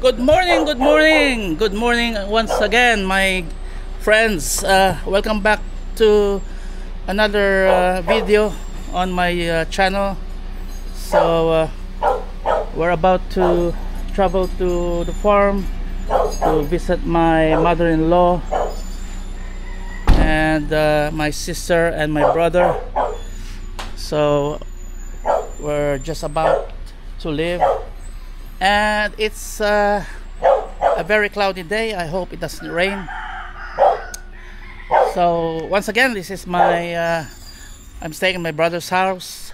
Good morning, good morning, good morning once again, my friends. Welcome back to another video on my channel. So we're about to travel to the farm to visit my mother-in-law and my sister and my brother. So we're just about to leave, and it's a very cloudy day. I hope it doesn't rain. So once again, this is my I'm staying in my brother's house.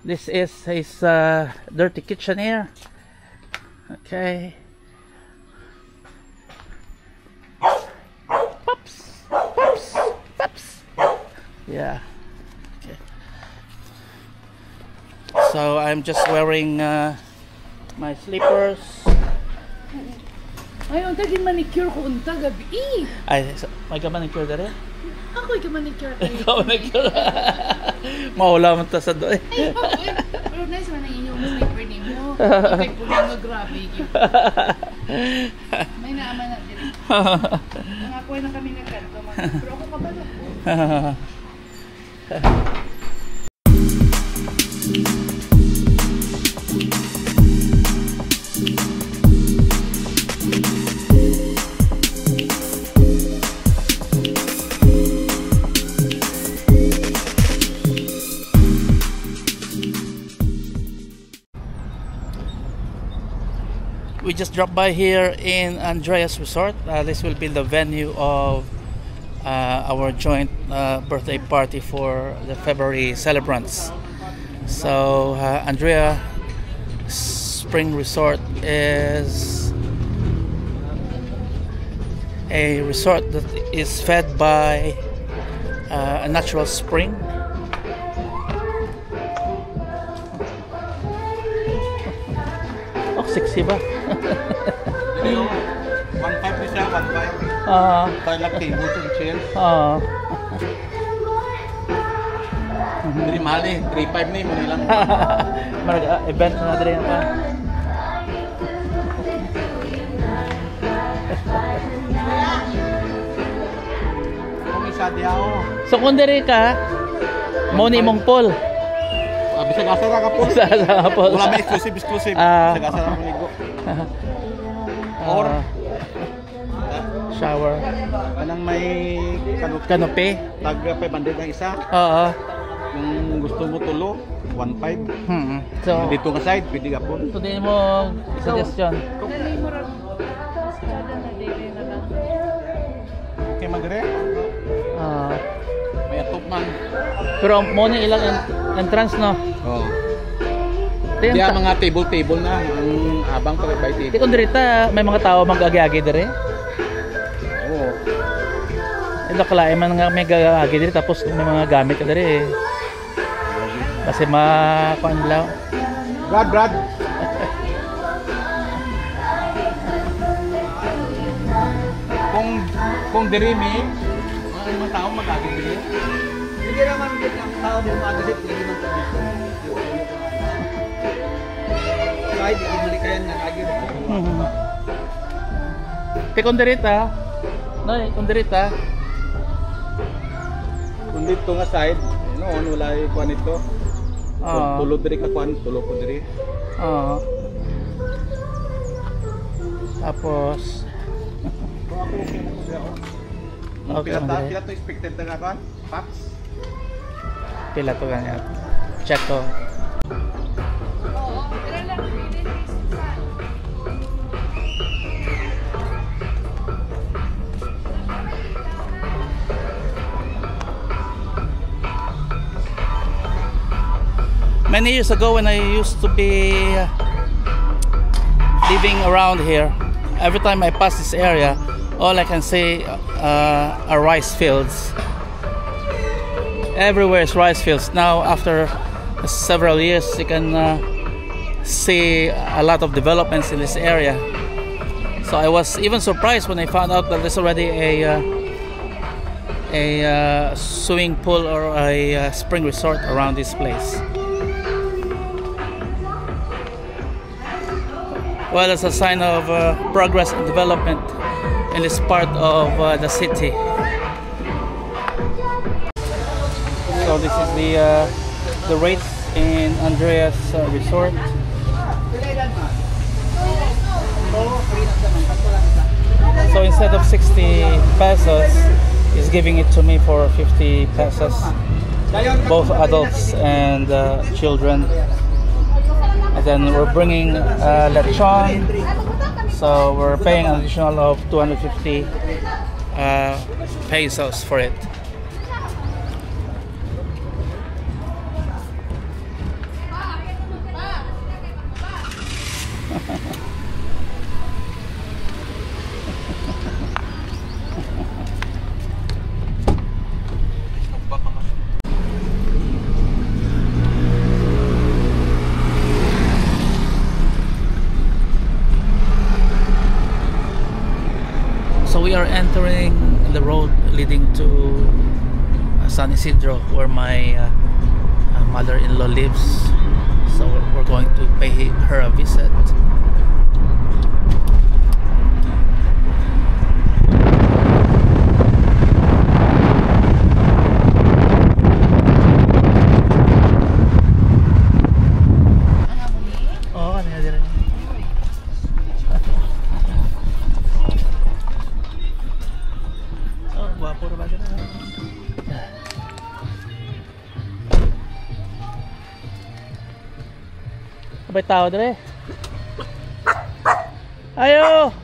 This is his dirty kitchen here. Okay. Pops, pops, pops. Yeah. Okay. So I'm just wearing my slippers. Ayaw, daging manicure ko unta gabi. Ay, may ka manicure dere? Ako'y ka manicure ko. Ikaw manicure. Mahula man ta sa doy. Ay, pero nice man ang inyong sniper ni mo. Okay po nga grabe. May naaman na din. Mga ako'y na kami nagkanto. Pero ako kabalo po. We just dropped by here in Andreas Resort. This will be the venue of our joint birthday party for the February celebrants. So Andrea Spring Resort is a resort that is fed by a natural spring. Oh, sexy ba? 1.5 ni siya, 1.5. Kaya lang table to chair. Hindi mahal eh, 3.5 na yung muna lang. Marag event na natin pa. Kung isa di ako. So kung diri ka, mo ni mong pool. Bisag asa ra ka po. Wala may exclusive. Bisag asa ra mo ligo. Or shower. Anang may Kanope. Tag 500 ang isa. Oo. Kung gusto mo tulo, 1.5. So dito nga side, pwede ka po. so din mo suggestion. Dali mo rin. Kada na dili na lang. Okay, madre. May atop man. Pero mo ni ilang entrance no. Oh. Diya mga table na ang abang pag by Di table. kung dirita may mga tao mag-agi-agi dire. Oo. Ito kala man nga may gagi dire tapos may mga gamit ka dire. Kasi kuan lang. Brad. kung diri mi, mga tao mag-agi dire. Hindi naman ang tao mo mag-agi dire man sa dito. Kahit di mo kayan nga agi. Te kung dirita. No, kung dirita. Kung dito nga side, noon wala yung kuan ito. Tulo diri ka kuan, tulo ko diri. Oo. Tapos Okay, okay, pila to expected na kuan? Packs. pila to ganyan. Check to. Oo, pero lang release sa. Many years ago when I used to be living around here, every time I pass this area, all I can see are rice fields. Everywhere is rice fields. Now after several years you can see a lot of developments in this area. So I was even surprised when I found out that there's already a swimming pool or a spring resort around this place. well, as a sign of progress and development in this part of the city. So this is the rates in Andreas Resort. So instead of 60 pesos, he's giving it to me for 50 pesos, both adults and children. And then we're bringing lechon, so we're paying an additional of 250 pesos for it. So we are entering the road leading to San Isidro, where my mother-in-law lives. So we're going to pay her a visit. May tao dire. Ayo.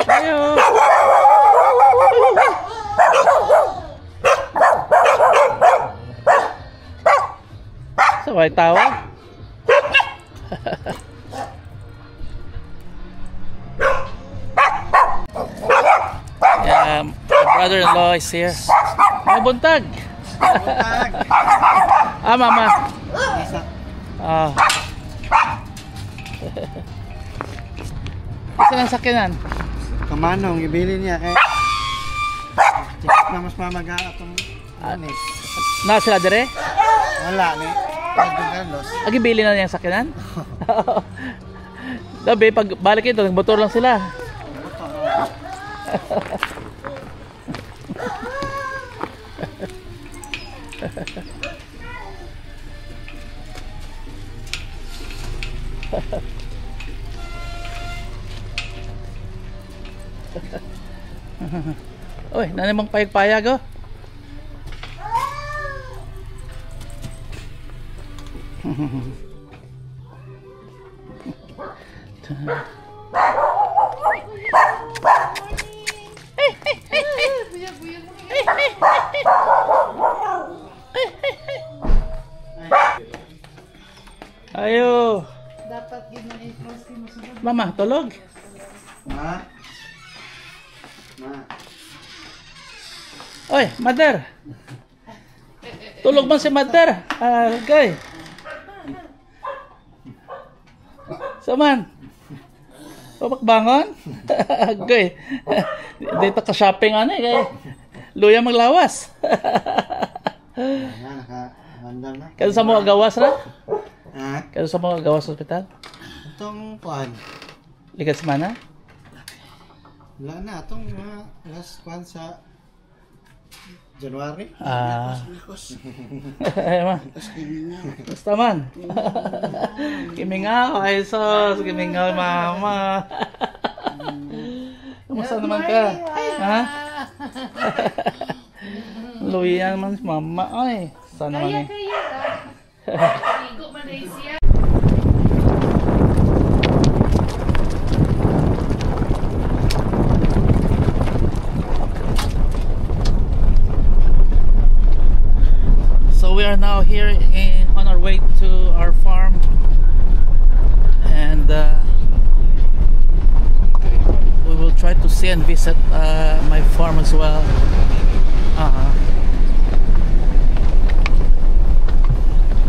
Ayo. So may tao. Yeah, my brother-in-law is here. May buntag. Ah, mama. Ah. Isa lang sakyanan. Kamanong, ibili niya kay Tikit na mas mamaga atong anik. Na sila dire? Wala ni. Carlos. Agi bili na niyang sakyanan? Dabi, pag balik ito, nagmotor lang sila. Oy, nanimang payag-payag oh. Ayo. Dapat ginahin mo si musunod. Mama, tulog. Ma. Ma. Oy, mother. Tulog man si mother. Okay. Saman. Pabakbangon. Okay. Dito ka shopping ano eh. Luya maglawas. Naka-handam na. Kaya sa mga gawas na? Ha? Kaya sa mga gawas sa ospital? Itong kuhan. Ligat si Mana? Wala na. Itong mga last kuhan sa January. Basta man. Kimingaw, ay sos. Kimingaw, mama. Kamusta naman ka? Ha? Luya naman si mama. Ay, sana naman eh. Ligo Malaysia. So we are now here on our way to our farm, and we will try to see and visit my farm as well.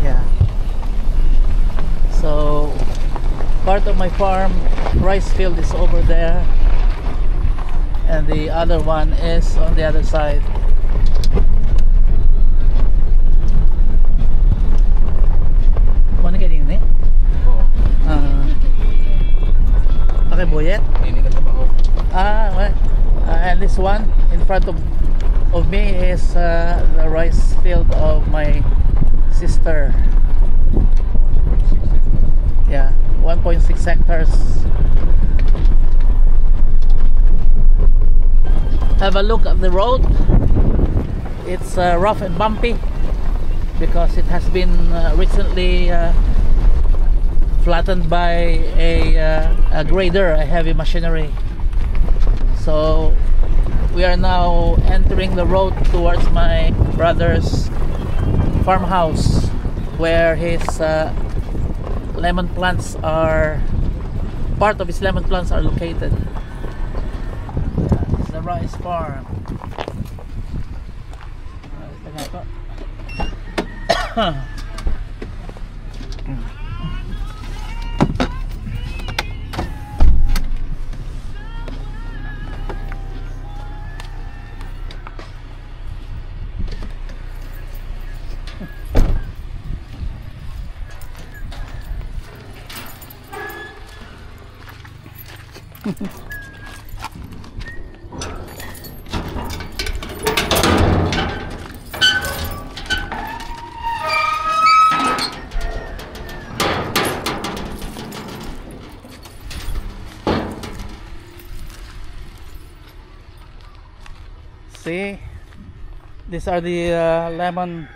Yeah. So part of my farm rice field is over there, and the other one is on the other side. this one in front of me is the rice field of my sister. Yeah, 1.6 hectares. Have a look at the road. It's rough and bumpy because it has been recently flattened by a grader, a heavy machinery. So we are now entering the road towards my brother's farmhouse, where his lemon plants are, part of his lemon plants are located. It's the rice farm. See, these are the lemon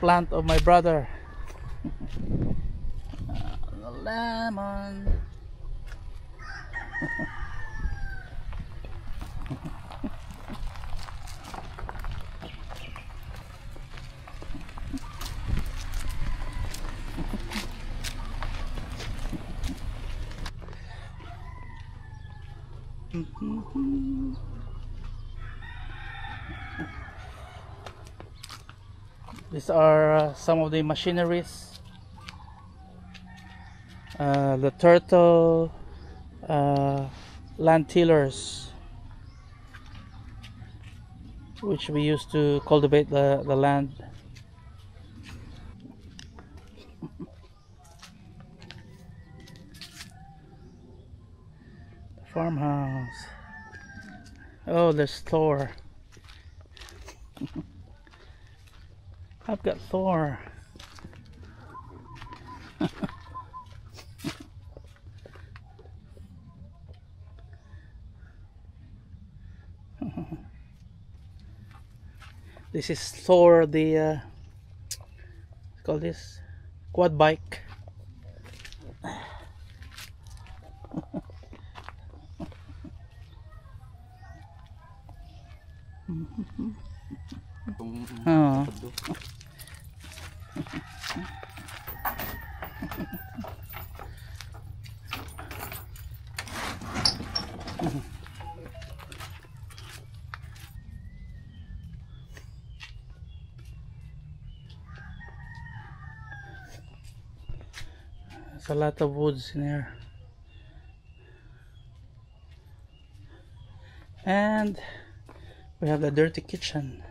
plant of my brother. The lemon. These are some of the machineries. The turtle land tillers, which we use to cultivate the land. The farmhouse. Oh, there's Thor. I've got Thor. This is Thor, the call this quad bike. Oh. There's a lot of woods in here, and we have the dirty kitchen.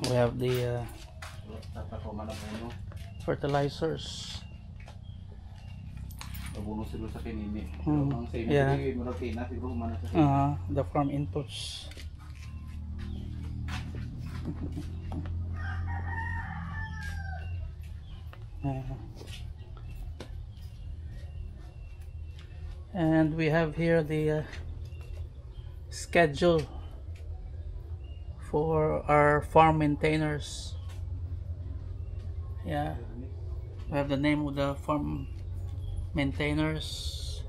We have the fertilizers. Yeah. The farm inputs. And we have here the schedule for our farm maintainers. Yeah, we have the name of the farm maintainers,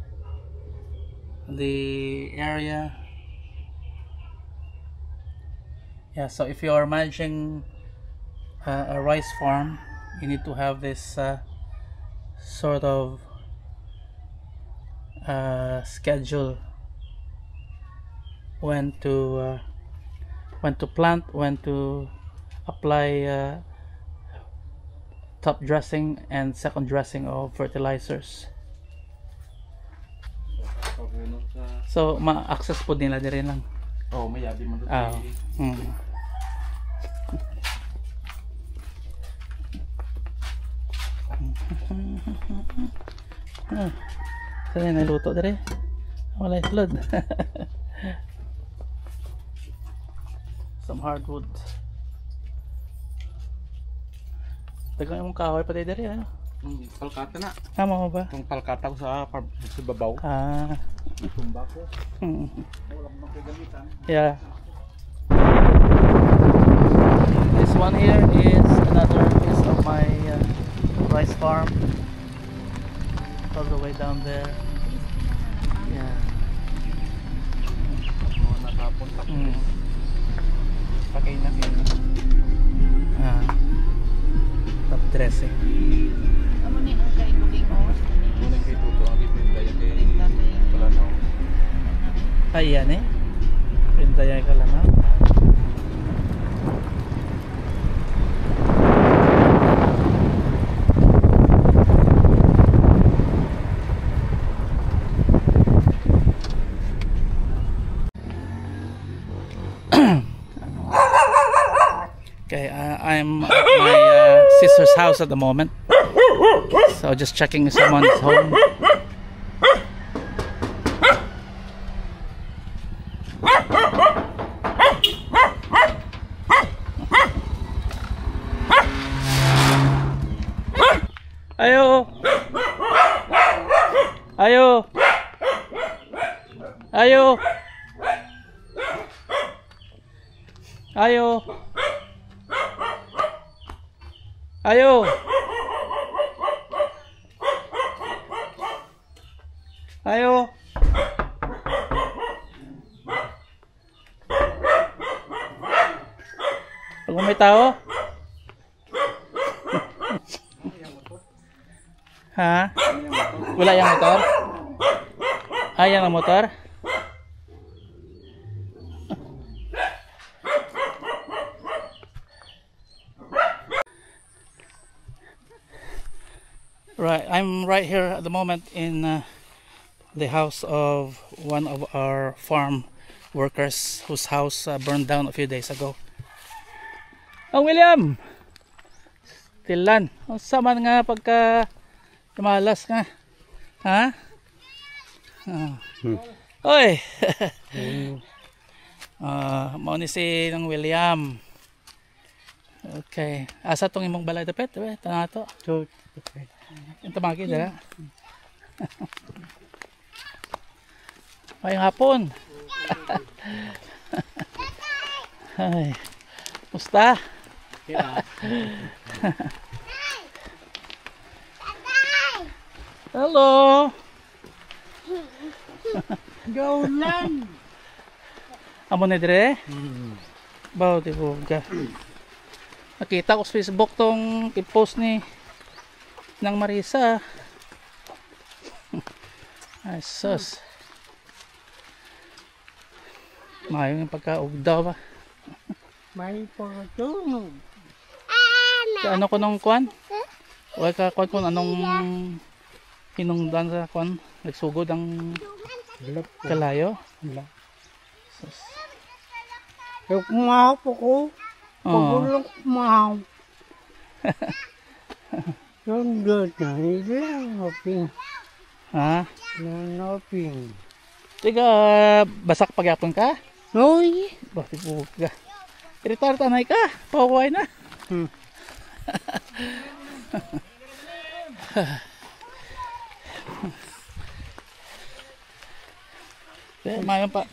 the area. Yeah, so if you are managing a rice farm, you need to have this sort of schedule, when to plant, when to apply top dressing and second dressing of fertilizers. So ma-access po nila din lang. Oh, may yabi man doon. Ah. Ah, saan yung naluto dire? Wala yung flood. Some hardwood. Tagang yung kahoy pati dire, ano? Palkata na. Tama mo ba? Itong palkata ko sa babaw. Ah. Tumba ko. Mm-hmm. Wala mo nang kagamitan. Yeah. This one here is another piece of my rice farm. All the way down there. Yeah. Mga nakapon pa. Pakay na yun. Top dressing. Amo ni ang kay booking hours. Muna yung kay Tuto. Ang ipinda yan kay Pinta kay Kalanaw. Ay yan eh. Pintayay ka lang ha. Okay, I'm at my sister's house at the moment. So just checking if someone's home. Ayo. Ayo. Ayo. Ayo. Ayo. Ayo. Pag may tao? Ha? Wala yung motor? Ayan ang motor? Right, I'm right here at the moment in the house of one of our farm workers whose house burned down a few days ago. Oh, William! Tilan. Ang sama nga pagka malas nga. Ha? Oy! Mao ni si ng William. Okay. Asa tong imong balay dapet? Tanaw to. Yung tamaki dala. Ngayong hapon. Ay. Musta? Hello. Gaulan. Amo na dire? Bawo di buga. Nakita ko sa Facebook tong i-post ni ng Marisa. Ay sus. Mayo yung pagkaugdaw ba? May pagtunog. Ano ko nung kwan? Huwag ka kwan kung anong hinungdan sa kwan? Nagsugod ang kalayo? Sus. Yung kumahaw po ko. Pagulong kumahaw. Yung doon na ilang oping. Ha? Ilang oping. Tiga, basak pagyapon ka? Uy! Bakit buga? Iritar tanay ka? Paway na.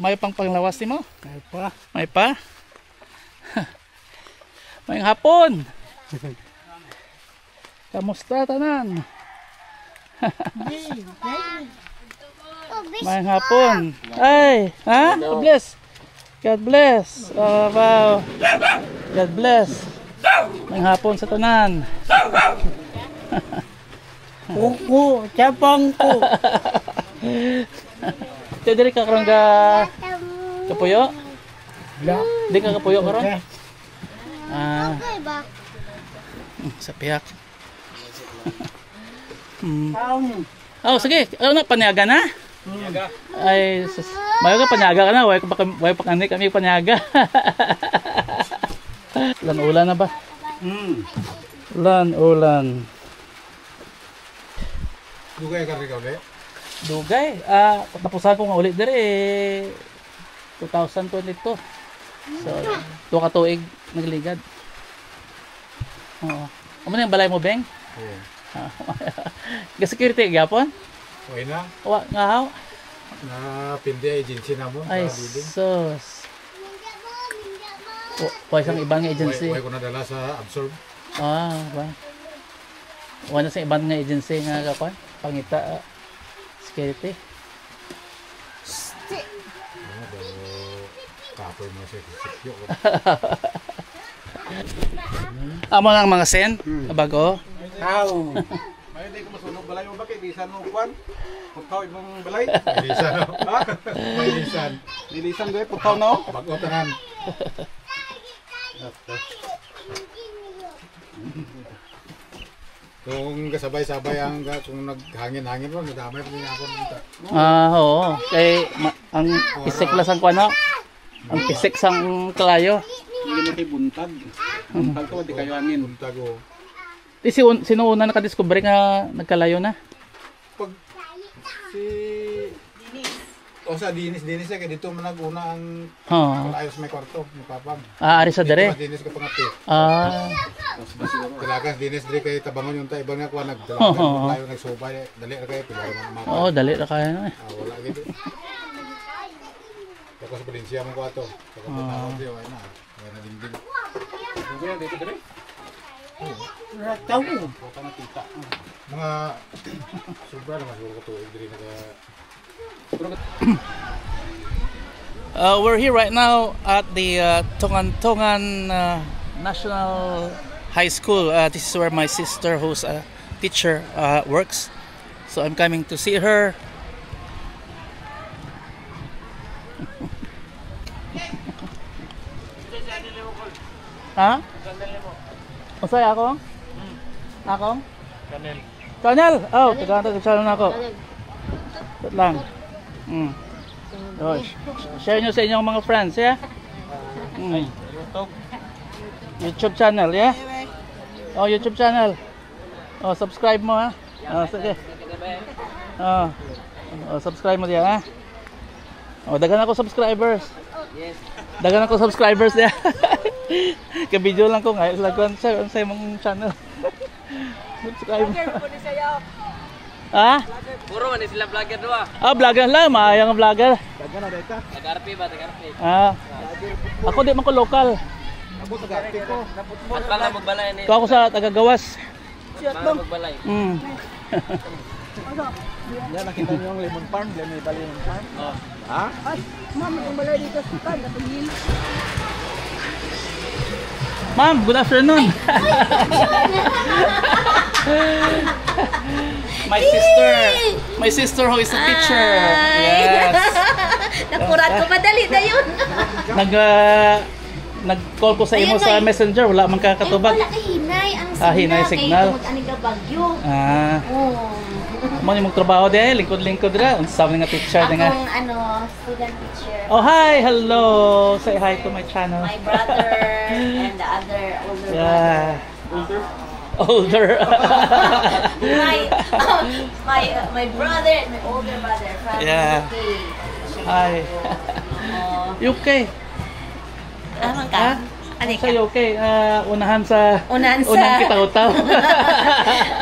May pang panglawas mo? May pa. May pa? May hapon. Kamusta tanan? May hapon. Ay, ha? God bless. God bless. Oh, wow. God bless. May hapon sa tanan. Kuko, tapang ko. Dili ka karon ga kapuyo? Di ka kapuyo karon? Sa piyak. Oh, sige. Ano na, panyaga na? Panyaga. Ay, mayo ka panyaga ka na. Way pa kami panyaga. Ulan-ulan na ba? Ulan-ulan. Dugay ka rin ulit. Dugay. Tapusan ko nga ulit dire 2022. So, 2 ka tuig nagligad. Oo. Ano yung balay mo, Beng? Oo. Ga-security gyapon? Okay na. Wa nga haw. Na pindi agency na mo. Ay, sus. Wa isang ibang agency. Huwag ko nadala sa Absorb. Ba. Wala sa ibang nga agency nga kapan? Pangita security. Kapoy mo sa sikyo. Amo lang mga sen, bago. How? May hindi ko masunog balay mo ba kay bisan mo kwan? Putaw ibang balay. Bilisan no. Ha? Bilisan. Bilisan gay putaw no. Bago tanan. Kung kasabay-sabay ang kung naghangin-hangin mo, nadamay pa niya ako dito. Oo. Kay ang pisik lang sang kuano. Ang pisik sang kalayo. Hindi mo kay buntag. Buntag to di kayo hangin. Buntag o. Di sino una nakadiscover nga nagkalayo na? Pag si o sa Dinis na kay dito man naguna ang ayos may kwarto ni Papam. Ari sa dere. Dinis ka pangati. Talaga Dinis dire kay tabangon yung ta ibang nga kuha nagdala tayo nagsubay dali ra kay pilar man mapa. Oo, dali ra kaya na. Wala gid. Tapos sa Valencia mo ko ato. Tapos tawag di ay na. Ay na dingding. Dingding dito dire. Tawo. Puta na kita. Mga sobra naman siguro ko tuig dire naga. We're here right now at the Tongan National High School. This is where my sister, who's a teacher, works. So I'm coming to see her. Ha? Masay ako? Ako? Kanel. Channel! Oh, taga channel na ako. Ito lang. Oh, share nyo sa inyong mga friends, yeah? YouTube channel, yeah? Oh, YouTube channel. Oh, subscribe mo, ha? Oh, sige. Oh, subscribe mo diyan, ha? Oh, dagan ako subscribers. Yes. Dagan ako subscribers diyan. Ka-video lang ko ngayon. Lagwan sa imong channel. Subscribe. Ha? Puro man sila vlogger doa. Vlogger lang, maayang vlogger. Dagan na data. Taga-RP ba, taga-RP? Ako di man ko lokal. Ako taga-arte ko. At pala magbalay ni. Ito ako sa taga-gawas. Para magbalay. Yan nakita niyo yung lemon farm, lemon farm. Oh. Ha? Ay, mama, kumalay dito sa kan, napagil. Ma'am, good afternoon. My sister who is a teacher. Yes. Nakurat ko, madali na yun. Nag-call ko sa imo sa Messenger, wala man kakatubag. Wala kay hinay ang signal. Hinay signal. Kaya mag-ani ka bagyo. Mo ni mong trabaho di lingkod-lingkod ra. Unsa man nga teacher di nga. Akong student teacher. Oh, hi. Hello. Say hi to my channel. My brother and the other older Yeah. brother. Older. my brother and my older brother from Yeah. UK. Hi. UK. Aman ka? Ha? Ano Sa ka? UK, unahan sa Unahan sa... unang kitaw-taw.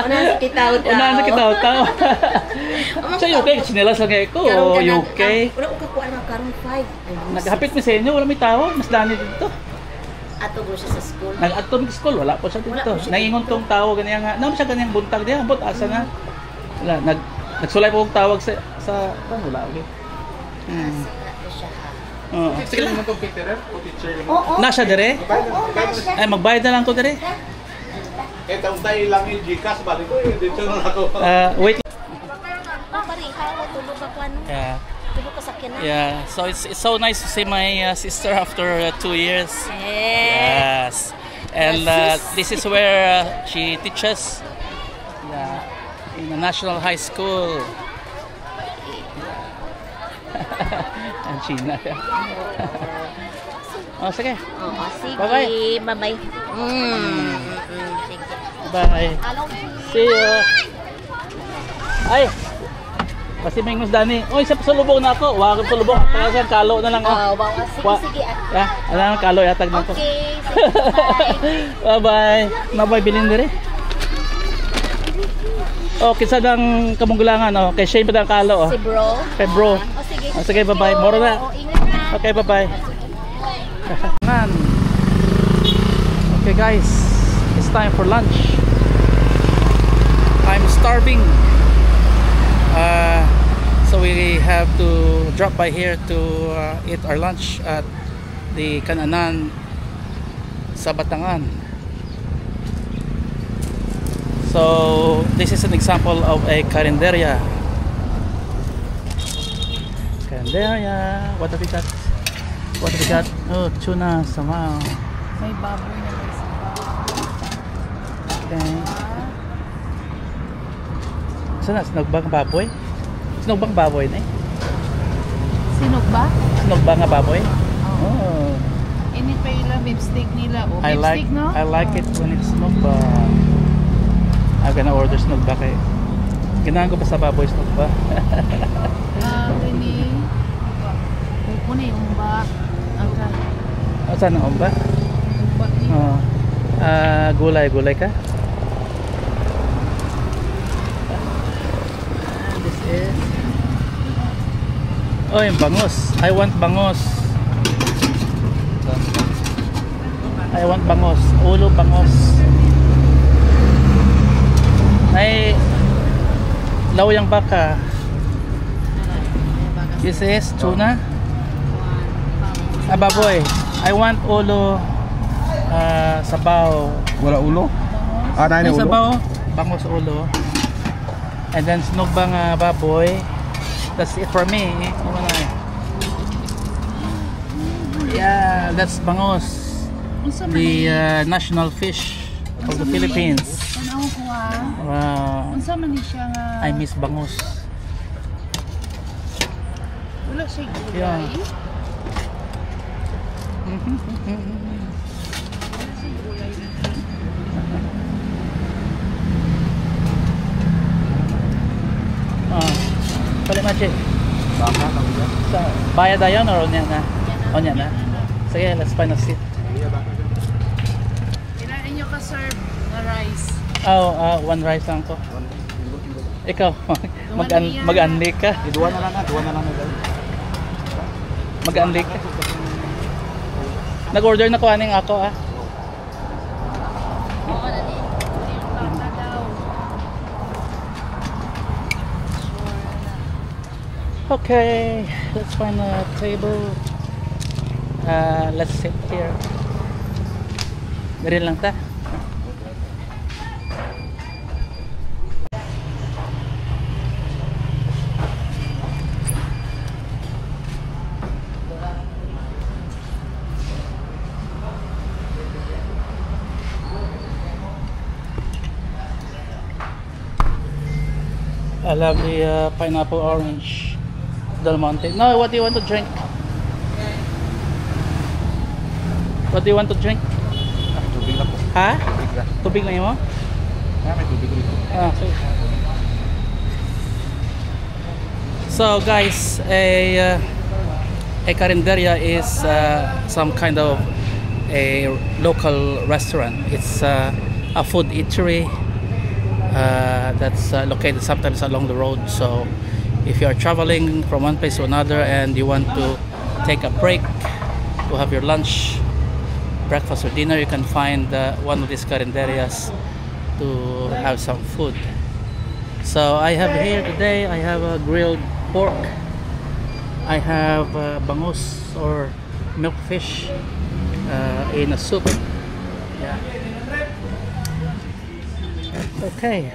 Unahan sa kitaw-taw. Unahan sa kitaw-taw. Sa UK, sinilas lang kayo ko. O UK. Wala ko kakuha ng karong 5. Naghapit mi sa inyo, wala may tao. Mas dani dito. Ato ko siya sa school. Nag-ato mi school, wala po siya dito. Wala po siya. Nangingon tong tao, ganyan nga. Naman siya ganyang buntag diya. Ambot, asa na. Wala, nagsulay po kong tawag sa wala. Okay. Sige lang mo computer o teacher mo. Oo. Nasa dire? Oo, nasa. Ay, magbayad na lang ko dire. Eh taong tayo lang yung Gcash balik ko dito na ako. Wait. Pari, hawa tulog ako ano. Yeah. Tulog ka sa kina. Yeah. So it's so nice to see my sister after 2 years. Yes. And this is where she teaches in a national high school. And China. Oh, sige. Oo, sige. Bye-bye. Bye-bye. Sige. Bye. Hello. See you. Ay! Kasi may ngus Dani. Oy, sa pasalubong na ako. Wag sa lubong. Talagang kalo na lang oh. Sige. Alam kalo yatag na ko. Okay, sige, bye. Bye-bye. Nabay bilin dire. Oh, kisa dang kamunggulangan oh. Kay Shane pa dang kalo oh. Si bro. Kay bro. Sige. Sige, bye-bye. Moro na. Ingat na. Okay, bye-bye. Okay guys, it's time for lunch. I'm starving. So we have to drop by here to eat our lunch at the Kananan sa Batangan. So this is an example of a karinderya. What have we got? What have we got? Oh, tuna sama. May baboy na may Okay. Saan na? Sinog ba ang baboy? Sinog ba ang baboy na eh? Sinog ba? Sinog ba nga baboy? Oh. Init pa ila beef steak nila. Oh, beef steak, no? I like it when it's sinog ba. I'm gonna order sinog ba kay. Ganahan ko pa sa baboy sinog ba. Ini. Kuno yung ba? Okay. Saan ang omba? Umba ni. Oh. Gulay ka? This is oh, yung bangos. I want bangos. Ulo bangos. Ay lawyang baka. This is tuna. Baboy. I want ulo sabaw. Wala ulo? Na May ulo? sabaw, bangos ulo. And then sinog bang baboy. That's it for me. Yeah, that's bangos. The national fish of the Philippines. Ano ko Wow. unsa man ni siya nga? I miss bangos. Wala siya gulay. Yeah. Pali machi. Baka na ulo. Sa bayad ayon or onya na? Onya na. Sige, let's find a seat. Kailangan nyo ka-serve na rice. Oh, one rice lang ko. Ikaw, mag-unlake ka. Duwa na lang na. Mag-unlake ka. Nag-order na ko aning ako ah. Oo, dali. Yung plata daw. Okay, let's find a table. Let's sit here. Dari lang ta. I love the pineapple orange Del Monte. No, what do you want to drink? What do you want to drink? Tubig na po. Ha? Tubig na. Tubig na mo? May tubig dito. Okay. So guys, a karinderya is some kind of a local restaurant. It's a food eatery that's located sometimes along the road. So if you are traveling from one place to another and you want to take a break to have your lunch, breakfast or dinner, you can find one of these karinderyas to have some food. So I have here today, I have a grilled pork, I have bangus or milk fish in a soup. Yeah. Okay.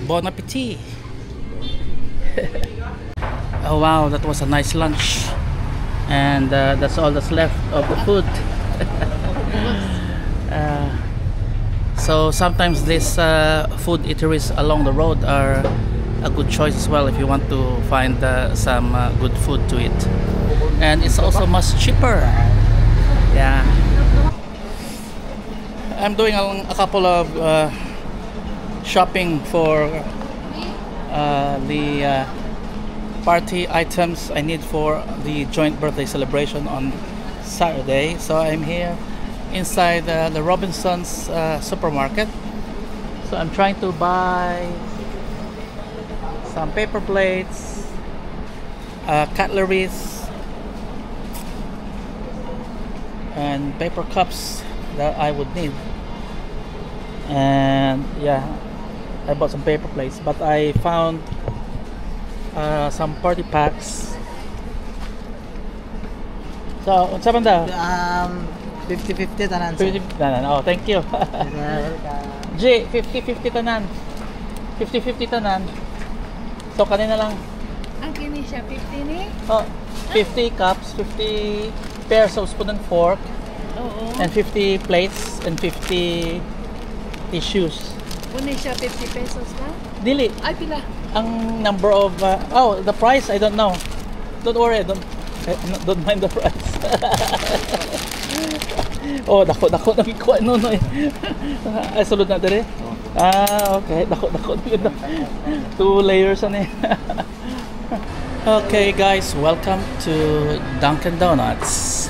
Bon appetit. Oh wow, that was a nice lunch. And that's all that's left of the food. So sometimes these food eateries along the road are a good choice as well if you want to find some good food to eat. And it's also much cheaper. Yeah. I'm doing a couple of shopping for the party items I need for the joint birthday celebration on Saturday. So I'm here inside the Robinsons supermarket. So I'm trying to buy some paper plates, cutleries, and paper cups that I would need. And yeah, I bought some paper plates, but I found some party packs. So, unsa man da? 50-50 tanan. 50 tanan. Oh, thank you. G, 50-50 tanan. 50-50 tanan. So, kanina lang. Ang kini siya 50 ni? Oh, 50 cups, 50 pairs of spoon and fork, Oo. and 50 plates, and 50 tissues. Kuni siya 50 pesos lang? Dili. Ay, pila. Ang number of oh, the price I don't know. Don't worry, don't mind the price. Oh, dako nang ikuha no eh. Ay sulod na dire. Okay, dako yun. 2 layers ani. Okay guys, welcome to Dunkin' Donuts.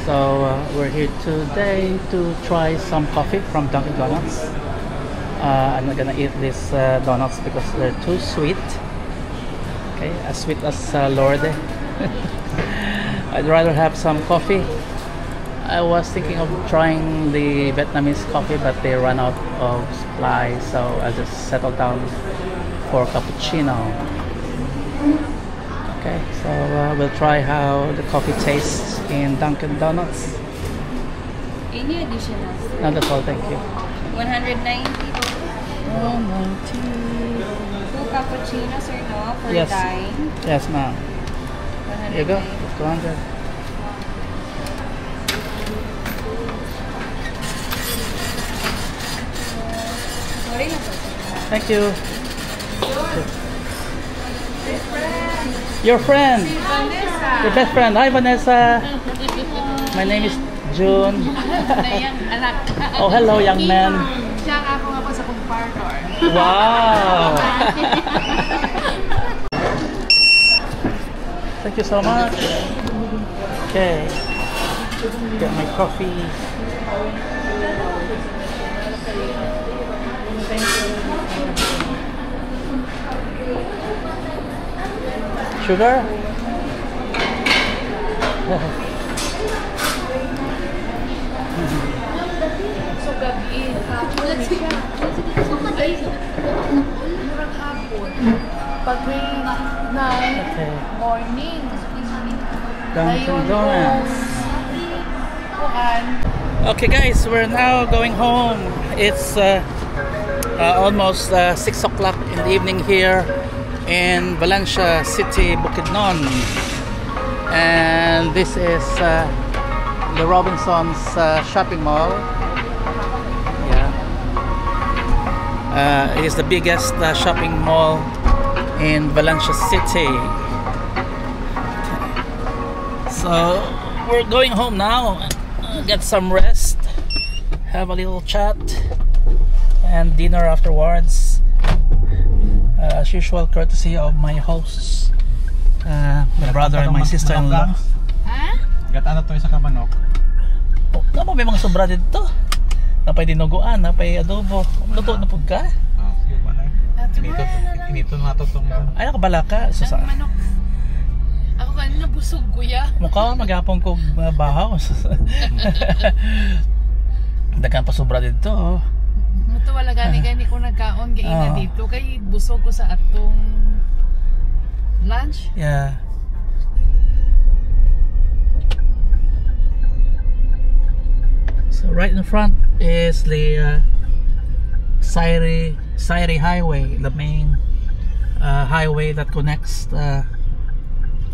So we're here today to try some coffee from Dunkin' Donuts. I'm not gonna eat these donuts because they're too sweet. Okay, as sweet as Lorde. I'd rather have some coffee. I was thinking of trying the Vietnamese coffee, but they ran out of supply, so I'll just settle down for a cappuccino. Okay, so we'll try how the coffee tastes in Dunkin' Donuts. Any additional? No, that's all, thank you. 190. 190. 2 cappuccinos or no? For Yes. dine. Yes, ma'am. Here you go. 200. Sorry na po. Thank you. Your friend. Vanessa. Your best friend. Hi, Vanessa. My name is June. Anak. Oh, hello, young man. Siya ako nga po sa comparator. Wow. Thank you so much. Okay. Get my coffee. Sugar? So gabi, hapon ni siya. Ay, murang hapon. Pag may 9, Okay. morning. Dunkin' Donuts. Kuan. Okay guys, we're now going home. It's almost 6 o'clock in the evening here in Valencia City, Bukidnon. And this is the Robinsons shopping mall. Yeah. It is the biggest shopping mall in Valencia City. So we're going home now. Get some rest, have a little chat, and dinner afterwards. As usual, courtesy of my hosts, my brother and my sister-in-law. Ha? Gat-ano to sa kamanok. Oh, naman may mga sobra dito. Napay dinuguan, napay adobo. Luto na po ka? Sige ba na? Inito na to tong. Ay, nakabala ka. So, sa, Manok. Ako kanina busog kuya. mukha magapong ko bahaw. Dagan pa sobra dito. Oh. Muto wala gani ko nagkaon gaina Oo. dito kay busog ko sa atong lunch. Yeah. So right in front is the Sairi Highway, the main highway that connects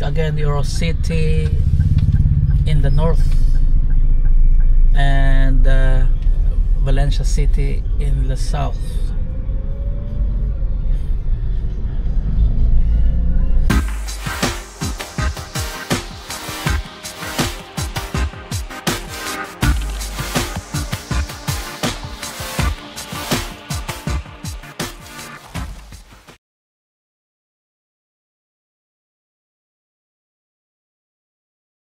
again the Oro City in the north and Valencia City in the south.